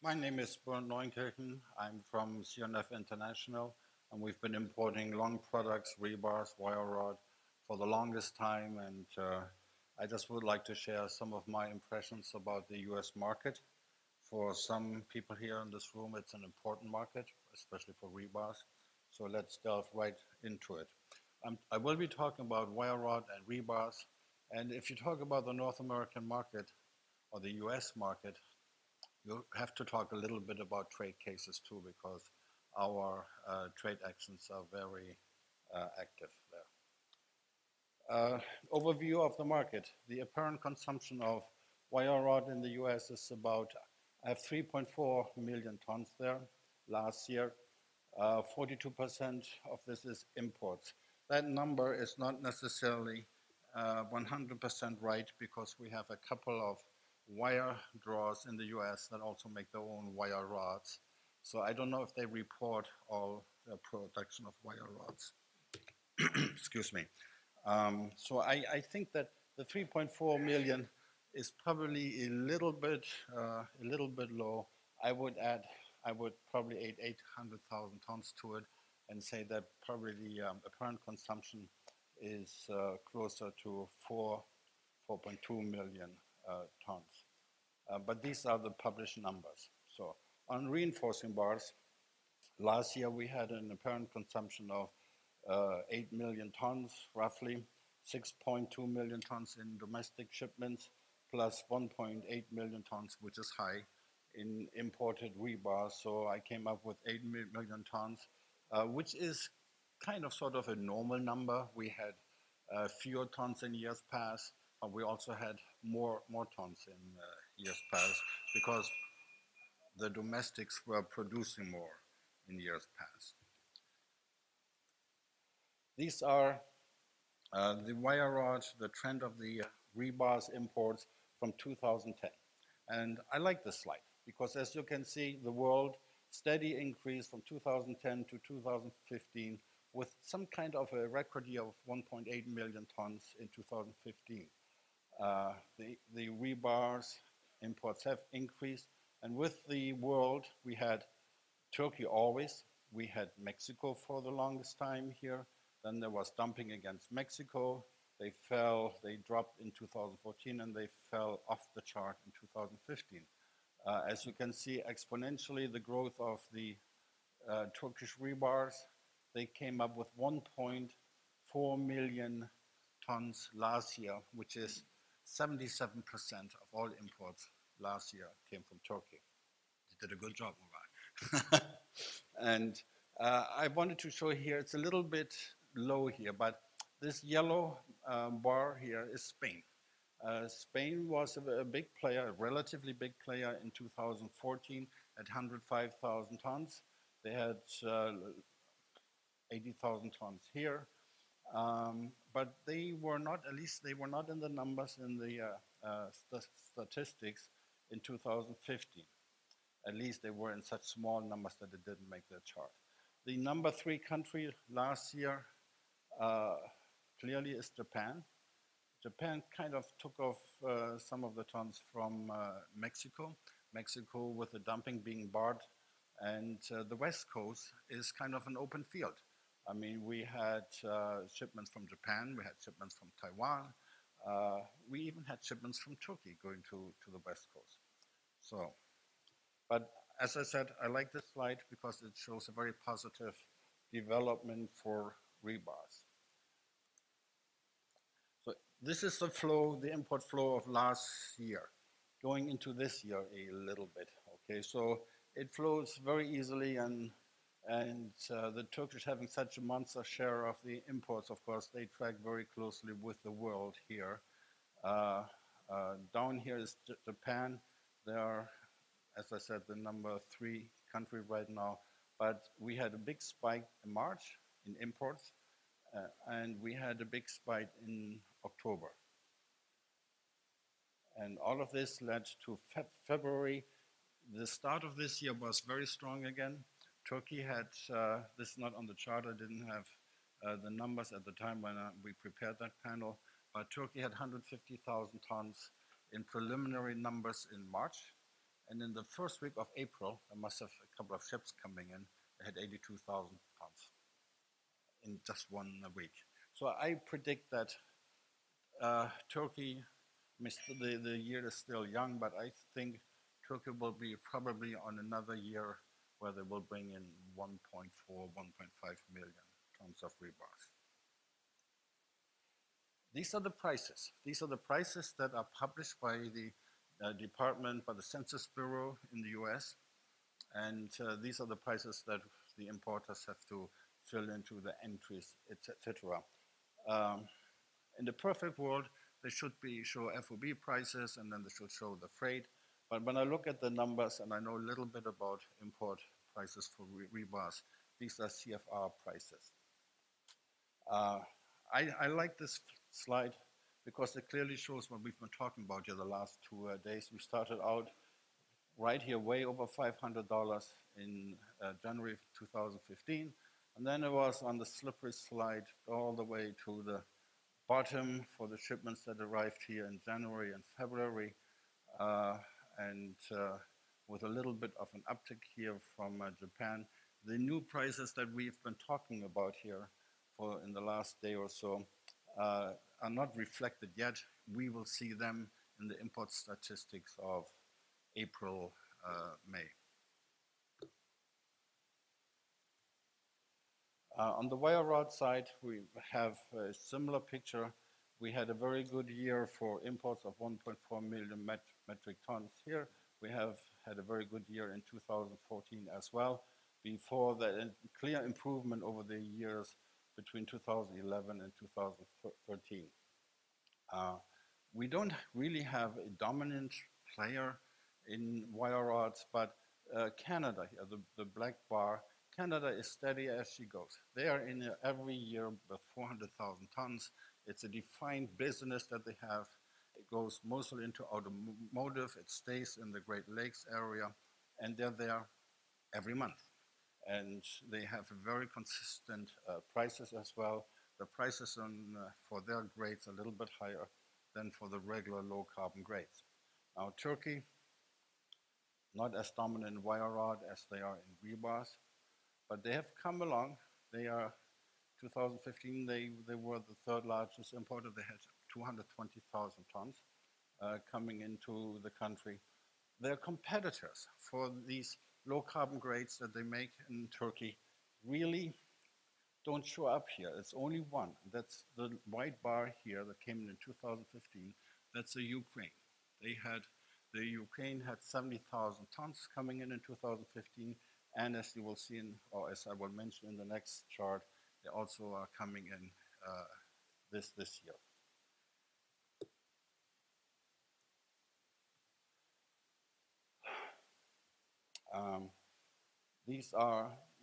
My name is Bernd Neuenkirchen. I'm from CNF International, and we've been importing long products, rebars, wire rod, for the longest time. And I just would like to share some of my impressions about the US market. For some people here in this room, it's an important market, especially for rebars. So let's delve right into it. I will be talking about wire rod and rebars. And if you talk about the North American market or the US market, you have to talk a little bit about trade cases too, because our trade actions are very active there. Overview of the market. The apparent consumption of wire rod in the US is about, I have 3.4 million tons there last year. 42% of this is imports. That number is not necessarily 100% right, because we have a couple of wire drawers in the US that also make their own wire rods. So I don't know if they report all the production of wire rods. Excuse me. So I think that the 3.4 million is probably a little bit low. I would probably add 800,000 tons to it, and say that probably the apparent consumption is closer to 4.2 million tons. But these are the published numbers. So on reinforcing bars, last year we had an apparent consumption of 8 million tons, roughly 6.2 million tons in domestic shipments, plus 1.8 million tons, which is high, in imported rebar. So I came up with 8 million tons, which is kind of sort of a normal number. We had fewer tons in years past, but we also had more tons in years past, because the domestics were producing more in years past. These are the wire rod, the trend of the rebars imports from 2010. And I like this slide, because as you can see, the world steady increase from 2010 to 2015, with some kind of a record year of 1.8 million tons in 2015. The rebars imports have increased, and with the world, we had Turkey always, we had Mexico for the longest time here, then there was dumping against Mexico, they dropped in 2014, and they fell off the chart in 2015. As you can see, exponentially, the growth of the Turkish rebars, they came up with 1.4 million tons last year, which is 77% of all imports last year came from Turkey. They did a good job, Murat. And I wanted to show here, it's a little bit low here, but this yellow bar here is Spain. Spain was a big player, a relatively big player in 2014 at 105,000 tons. They had 80,000 tons here. But they were not, at least they were not in the numbers in the statistics in 2015. At least they were in such small numbers that it didn't make the chart. The number 3 country last year clearly is Japan. Japan kind of took off some of the tons from Mexico. Mexico, with the dumping being barred, and the West Coast is kind of an open field. I mean, we had shipments from Japan, we had shipments from Taiwan, we even had shipments from Turkey going to the West Coast. So, but as I said, I like this slide because it shows a very positive development for rebars. So this is the flow, the import flow of last year, going into this year a little bit. Okay, so it flows very easily, and the Turkish, having such a monster share of the imports, of course, they track very closely with the world here. Down here is Japan. They are, as I said, the number 3 country right now. But we had a big spike in March in imports, and we had a big spike in October. And all of this led to February. The start of this year was very strong again. Turkey had, this is not on the chart, I didn't have the numbers at the time when we prepared that panel, but Turkey had 150,000 tons in preliminary numbers in March, And in the first week of April, there must have a couple of ships coming in. They had 82,000 tons in just 1 week. So I predict that Turkey, the year is still young, but I think Turkey will be probably on another year where they will bring in 1.4, 1.5 million tons of rebars. These are the prices. These are the prices that are published by the by the Census Bureau in the US. And these are the prices that the importers have to fill into the entries, etc. In the perfect world, they should show FOB prices, and then they should show the freight. But when I look at the numbers, and I know a little bit about import prices for rebars, these are CFR prices. I like this slide because it clearly shows what we've been talking about here the last 2 days. We started out right here way over $500 in January 2015, and then it was on the slippery slide all the way to the bottom for the shipments that arrived here in January and February, and with a little bit of an uptick here from Japan. The new prices that we've been talking about here in the last day or so are not reflected yet. We will see them in the import statistics of April, May. On the wire rod side, we have a similar picture. We had a very good year for imports of 1.4 million metric tons here. We have had a very good year in 2014 as well. Before that, a clear improvement over the years between 2011 and 2013. We don't really have a dominant player in wire rods, but Canada here, the black bar, Canada is steady as she goes. They are in every year with 400,000 tons. It's a defined business that they have. It goes mostly into automotive. It stays in the Great Lakes area, and they're there every month. And they have very consistent prices as well. The prices for their grades are a little bit higher than for the regular low carbon grades. Now Turkey, not as dominant in wire rod as they are in rebars, but they have come along. They are, 2015, they were the third largest importer. They had 220,000 tons coming into the country. Their competitors for these low carbon grades that they make in Turkey really don't show up here. It's only one. That's the white bar here that came in 2015. That's the Ukraine. The Ukraine had 70,000 tons coming in 2015, and as you will see, or as I will mention in the next chart, they also are coming in this year.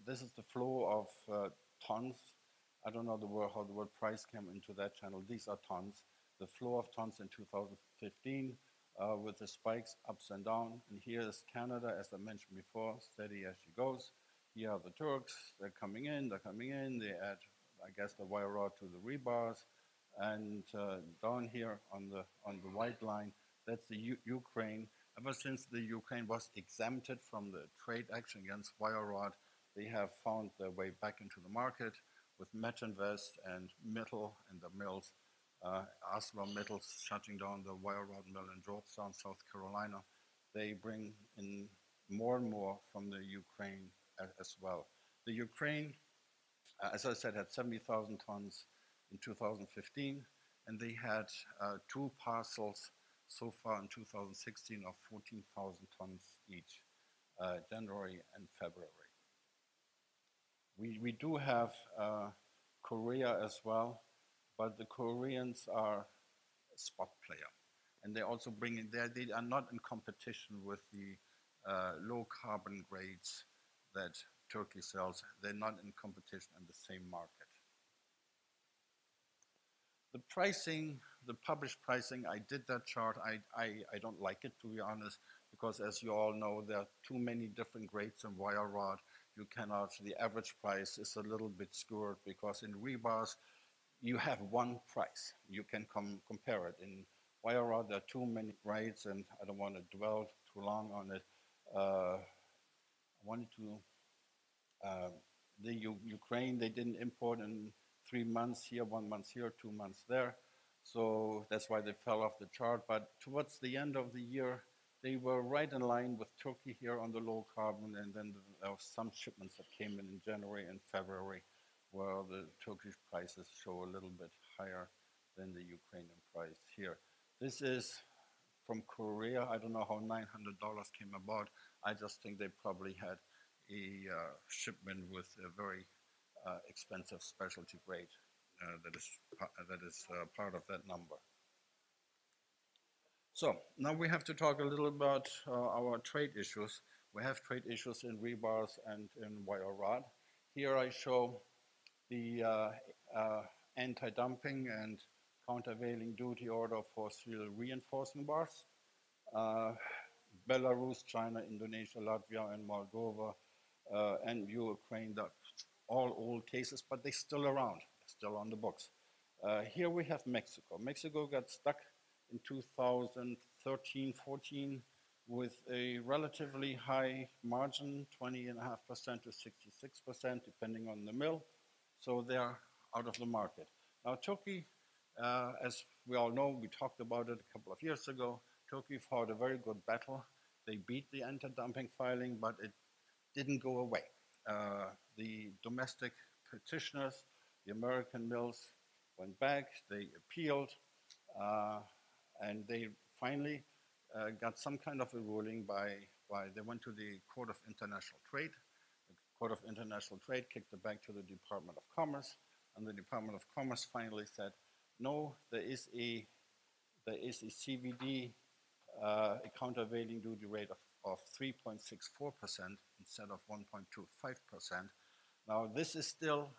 This is the flow of tons. I don't know how the word price came into that channel. These are tons. The flow of tons in 2015 with the spikes ups and down. And here is Canada, as I mentioned before, steady as she goes. Here are the Turks. They're coming in. They add, I guess, the wire rod to the rebars. And down here on the white line, that's the Ukraine. Ever since the Ukraine was exempted from the trade action against wire rod, they have found their way back into the market with Metinvest and Mittal and the mills. ArcelorMittal shutting down the wire rod mill in Georgetown, South Carolina. They bring in more and more from the Ukraine as well. The Ukraine, as I said, had 70,000 tons in 2015, and they had 2 parcels so far in 2016 of 14,000 tons each, January and February. We do have Korea as well, but the Koreans are a spot player. And they also bring in there, they are not in competition with the low carbon grades that Turkey sells. They're not in competition in the same market. The pricing, the published pricing, I did that chart. I don't like it, to be honest, because as you all know, there are too many different grades in wire rod. You cannot, the average price is a little bit skewed because in rebars, you have one price. You can compare it. In wire rod, there are too many grades, and I don't want to dwell too long on it, I wanted to the Ukraine, they didn't import in 3 months here, 1 month here, 2 months there. So that's why they fell off the chart. But towards the end of the year, they were right in line with Turkey here on the low carbon. And then there were some shipments that came in January and February where the Turkish prices show a little bit higher than the Ukrainian price here. This is from Korea. I don't know how $900 came about. I just think they probably had a shipment with a very expensive specialty grade that is part of that number. So now we have to talk a little about our trade issues. We have trade issues in rebars and in wire rod. Here I show the anti-dumping and countervailing duty order for steel reinforcing bars. Belarus, China, Indonesia, Latvia, and Moldova, and Ukraine, all old cases, but they're still around, still on the books. Here we have Mexico. Mexico got stuck in 2013, 14 with a relatively high margin, 20.5% to 66%, depending on the mill. So they're out of the market. Now Turkey, as we all know, we talked about it a couple of years ago, Turkey fought a very good battle. They beat the anti-dumping filing, but it didn't go away. The domestic petitioners, the American mills, went back, they appealed, and they finally got some kind of a ruling by they went to the Court of International Trade. The Court of International Trade kicked it back to the Department of Commerce, and the Department of Commerce finally said, no, there is a CVD, a countervailing duty rate of 3.64% instead of 1.25%. Now this is still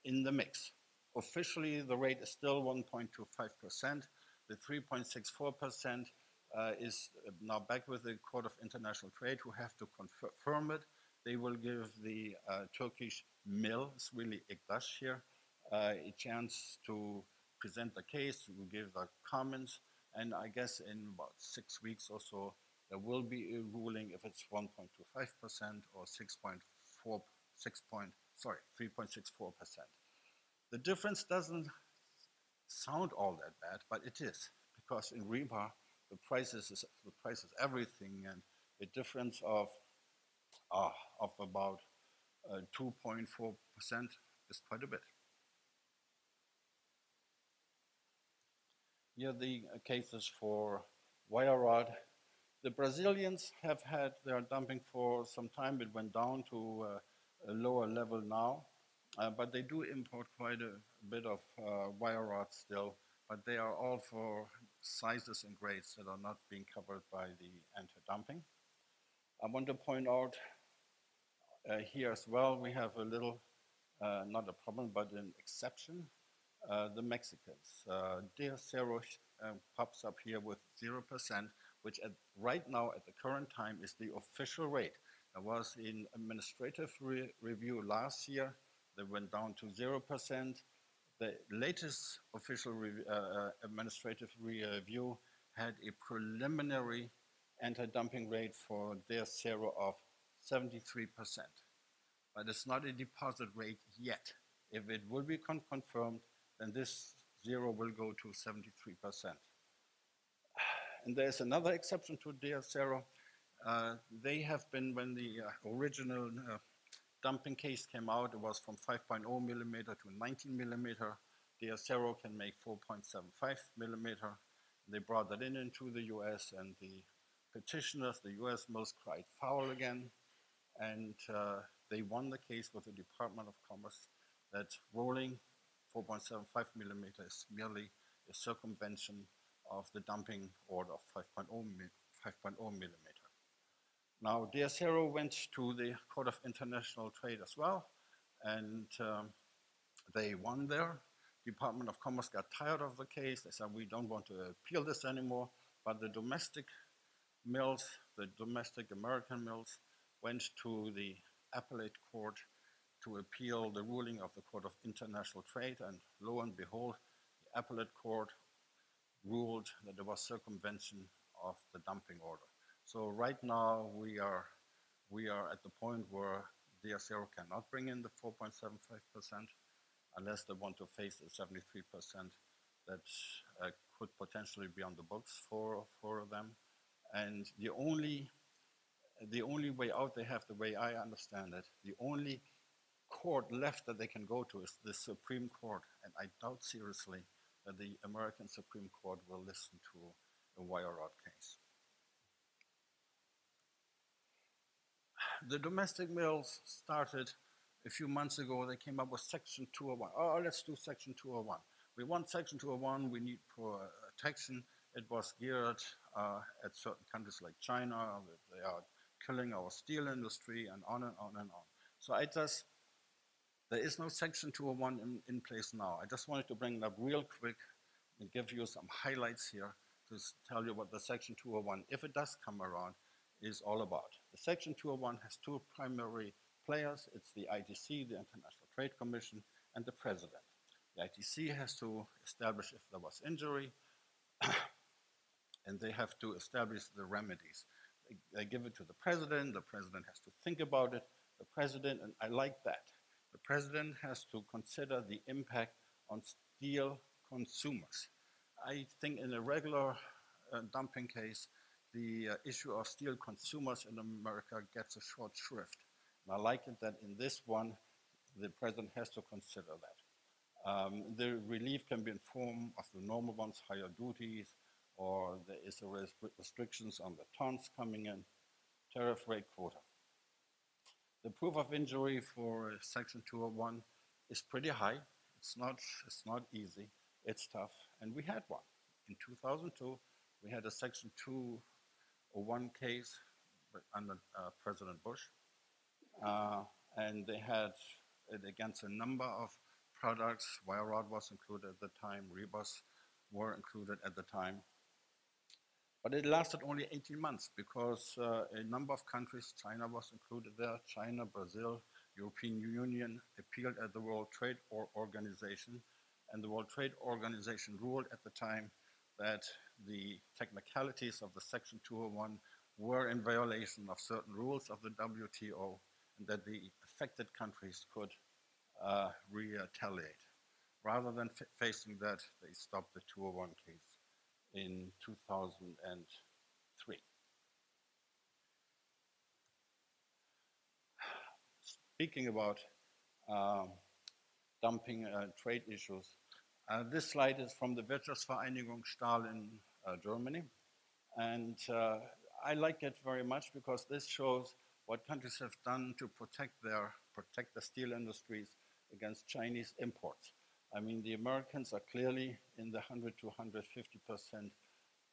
in the mix. Officially, the rate is still 1.25%. The 3.64% is now back with the Court of International Trade, who have to confirm it. They will give the Turkish mill, it's really Ektaş here, a chance to present the case, to give the comments, and I guess in about 6 weeks or so, there will be a ruling if it's 1.25% or 3.64%. The difference doesn't sound all that bad, but it is, because in rebar, the price is everything, and a difference of about 2.4% is quite a bit. Here are the cases for wire rod. The Brazilians have had their dumping for some time. It went down to a lower level now, but they do import quite a bit of wire rod still, but they are all for sizes and grades that are not being covered by the anti-dumping. I want to point out here as well, we have a little, not a problem, but an exception. The Mexicans. Deacero pops up here with 0%, which right now at the current time is the official rate. There was an administrative review last year that went down to 0%. The latest official administrative review had a preliminary anti-dumping rate for Deacero of 73%. But it's not a deposit rate yet. If it will be confirmed, then this 0 will go to 73%. And there's another exception to Deacero. They have been, when the original dumping case came out, it was from 5.0 millimeter to 19 millimeter. Deacero can make 4.75 millimeter. They brought that into the US, and the petitioners, the US mills, cried foul again. And they won the case with the Department of Commerce that rolling 4.75 millimeter is merely a circumvention of the dumping order of 5.0 millimeter. Now, Deacero went to the Court of International Trade as well, and they won there. Department of Commerce got tired of the case. They said, we don't want to appeal this anymore, but the domestic mills, the domestic American mills, went to the appellate court to appeal the ruling of the Court of International Trade, and lo and behold, the appellate court ruled that there was circumvention of the dumping order. So right now we are we are at the point where DSO cannot bring in the 4.75% unless they want to face the 73% that could potentially be on the books for them. And the only way out they have, the way I understand it, the only court left that they can go to is the Supreme Court. And I doubt seriously that the American Supreme Court will listen to a wire rod case. The domestic mills started a few months ago. They came up with Section 201. Oh, let's do Section 201. We want Section 201. We need protection. It was geared at certain countries like China. They are killing our steel industry and on and on and on. So there is no Section 201 in place now. I just wanted to bring it up real quick and give you some highlights here to tell you what the Section 201, if it does come around, is all about. The Section 201 has two primary players. It's the ITC, the International Trade Commission, and the President. The ITC has to establish if there was injury, and they have to establish the remedies. They give it to the President has to think about it. The President, and I like that, the President has to consider the impact on steel consumers. I think in a regular dumping case, the issue of steel consumers in America gets a short shrift. And I like it that in this one, the President has to consider that. The relief can be in form of the normal ones, higher duties, or there is a restrictions on the tons coming in, tariff rate quota. The proof of injury for Section 201 is pretty high. It's not easy, it's tough, and we had one. In 2002, we had a Section 201 case under President Bush, and they had it against a number of products. Wire rod was included at the time, rebars were included at the time. But it lasted only 18 months because a number of countries, China was included there, China, Brazil, European Union, appealed at the World Trade Organization, and the World Trade Organization ruled at the time that the technicalities of the Section 201 were in violation of certain rules of the WTO, and that the affected countries could retaliate. Rather than facing that, they stopped the 201 case in 2003. Speaking about dumping trade issues, this slide is from the Wirtschaftsvereinigung Stahl in Germany. And I like it very much because this shows what countries have done to protect the steel industries against Chinese imports. I mean, the Americans are clearly in the 100 to 150%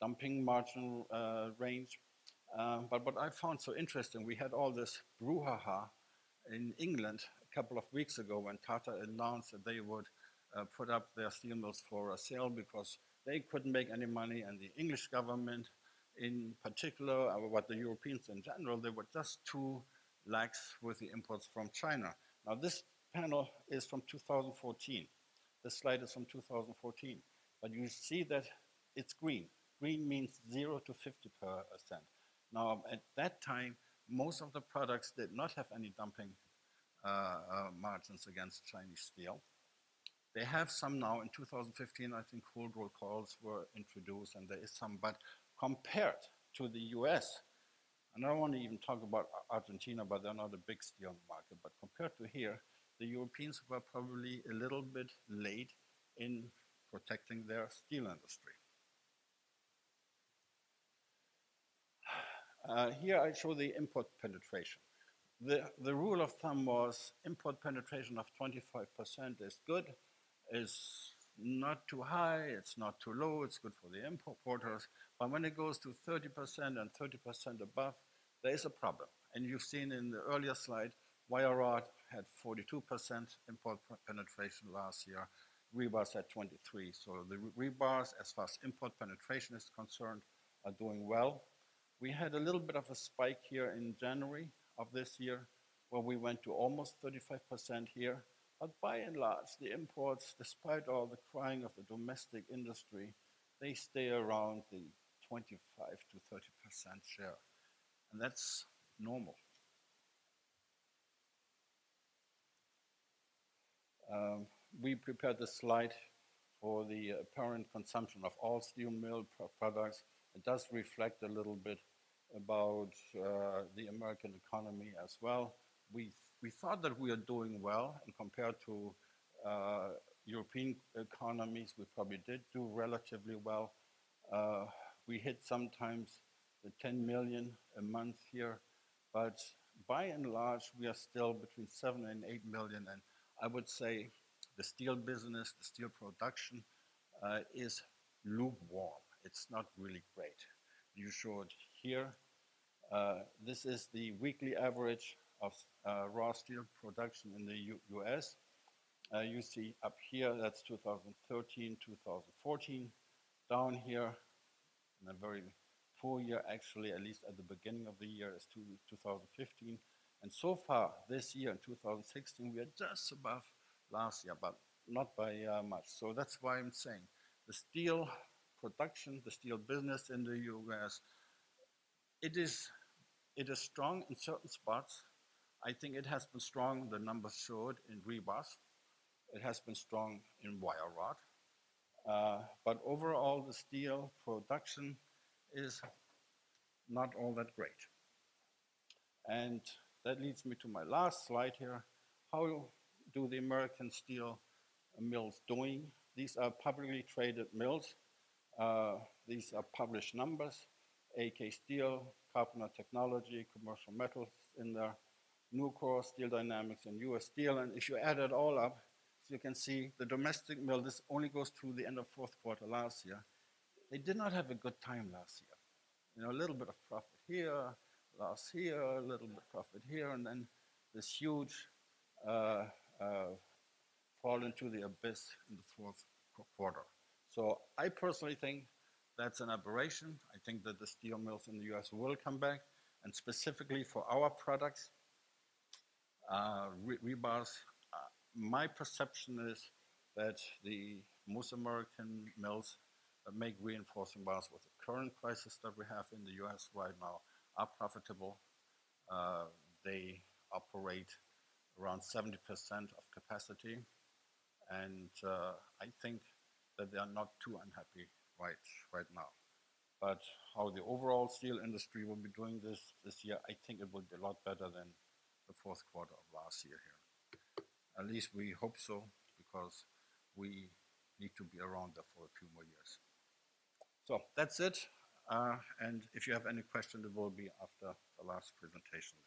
dumping margin range. But what I found so interesting, we had all this brouhaha in England a couple of weeks ago when Tata announced that they would put up their steel mills for a sale because they couldn't make any money, and the English government in particular, but the Europeans in general, they were just too lax with the imports from China. Now this panel is from 2014. This slide is from 2014, but you see that it's green. Green means 0 to 50%. Now, at that time, most of the products did not have any dumping margins against Chinese steel. They have some now. In 2015, I think cold roll coils were introduced, and there is some, but compared to the US, and I don't want to even talk about Argentina, but they're not a big steel market, but compared to here, the Europeans were probably a little bit late in protecting their steel industry. Here I show the import penetration. The rule of thumb was import penetration of 25% is good, is not too high, it's not too low, it's good for the importers. But when it goes to 30% and 30% above, there is a problem. And you've seen in the earlier slide, wire rod had 42% import penetration last year, rebars at 23. So the rebars, as far as import penetration is concerned, are doing well. We had a little bit of a spike here in January of this year, where we went to almost 35% here. But by and large, the imports, despite all the crying of the domestic industry, they stay around the 25 to 30% share. And that's normal. We prepared this slide for the apparent consumption of all steel mill products. It does reflect a little bit about the American economy as well. We thought that we are doing well, and compared to European economies, we probably did do relatively well. We hit sometimes the 10 million a month here, but by and large, we are still between 7 and 8 million. And I would say the steel business, the steel production is lukewarm. It's not really great. You show it here. This is the weekly average of raw steel production in the US. You see up here, that's 2013, 2014. Down here, in a very poor year, actually, at least at the beginning of the year, is 2015. And so far, this year, in 2016, we are just above last year, but not by much. So that's why I'm saying the steel production, the steel business in the US, it is strong in certain spots. I think it has been strong, the numbers showed, in rebars. It has been strong in wire rod. But overall, the steel production is not all that great. And that leads me to my last slide here. How do the American steel mills doing? These are publicly traded mills. These are published numbers. AK Steel, Carpenter Technology, Commercial Metals in there, Nucor, Steel Dynamics, and US Steel. And if you add it all up, you can see the domestic mill, this only goes through the end of fourth quarter last year. They did not have a good time last year. You know, a little bit of profit here, loss here, a little bit of profit here, and then this huge fall into the abyss in the fourth quarter. So I personally think that's an aberration. I think that the steel mills in the US will come back, and specifically for our products, rebars, my perception is that the most American mills that make reinforcing bars with the current prices that we have in the US right now are profitable. They operate around 70% of capacity, and I think that they are not too unhappy right now. But how the overall steel industry will be doing this year, I think it will be a lot better than the fourth quarter of last year here. At least we hope so, because we need to be around there for a few more years. So that's it. And if you have any question, it will be after the last presentation.